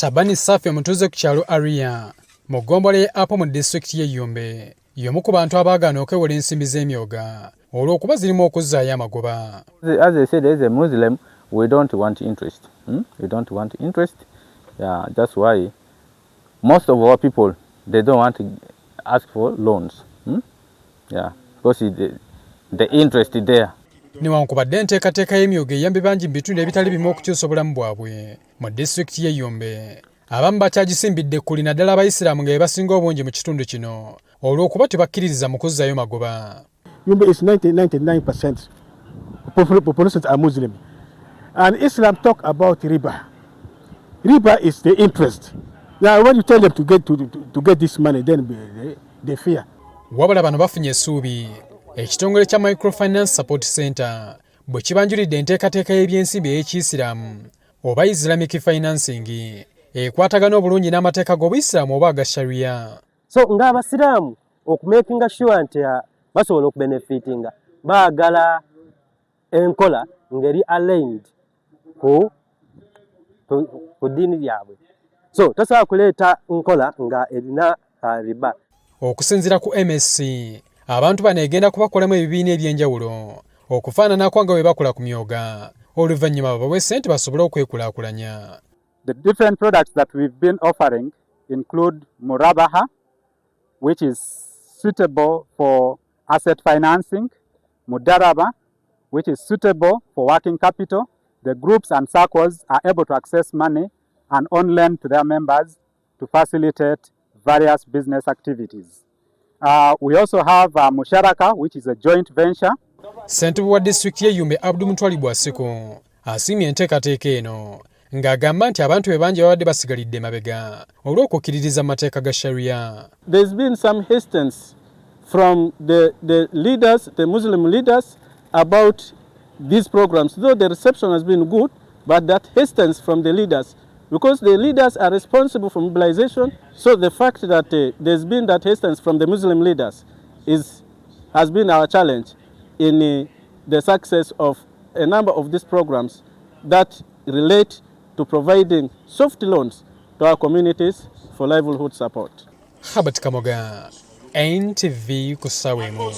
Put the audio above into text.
Tabani Safi omutuuze ku kyalo Aria mu ggombolola y'Apo mu disitulikiti y'e Yumbe y'omu ku bantu abaagaana okwewola ensimbi z'emyoga olw'okuba zirimu okuzzaayo amagoba. As I said, as a Muslim, we don't want interest. We don't want interest. Yeah, that's why most of our people, they don't want to ask for loans. Yeah, because the interest is there. Newankubadde enteekateeka y'emyoga eyambe bangi mu bitundu ebitali bimu okukyusa obulamu bwabwe mu disitulikiti y'e Yumbe, abamu bakyagisimbidde kuli naddala abayisiraamu nga basinga obungi mu kitundu kino olw'okuba tebakkiririza mu kuzzaayo magoba. Yumbe is 99% populations are Muslim, and Islam talk about riba. Riba is the interest. Now, when you tell them to get this money, then they fear. Wabula bano bafunye essuubi ekitongole kya Microfinance Support Center bwe kibanjulidde enteekateeka y'ebyensimbi ey'ekiyisiraamu oba Islamic Financing ekwatagana obulungi n'amateeka g'obuyisiraamu oba aga sharia. So nga basiraamu okumakinga sure nti basobola okubenefitinga baagala enkola ngeri aligned ku ddiini yaabwe. So tasobola kuleeta nkola nga erina riba. Okusinziira ku MSC, abantu bano egenda kubakolamu ebibiina eby'enjawulo okufaananako nga bwe bakola ku myoga oluvanyuma babawe ssente basobole okwekulaakulanya. The different products that we've been offering include murabaha, which is suitable for asset financing, mudaraba, which is suitable for working capital. The groups and circles are able to access money and on lend to their members to facilitate various business activities. We also have musharaka, which is a joint venture. Ssentebe wa disitulikiti y'e Yumbe Abdul Mutwali Bwasiko asiimye enteekateeka eno ng'agamba nti abantu be bangi babadde basigalidde mabega olw'okukkiririza amateeka ga sharia. There's been some hesitance from the leaders, the Muslim leaders, about these programs, though the reception has been good, but that hesitance from the leaders, because the leaders are responsible for mobilization. So the fact that there's been that hesitance from the Muslim leaders has been our challenge in the success of a number of these programs that relate to providing soft loans to our communities for livelihood support. Habat Kamoga, NTV Kusawemu.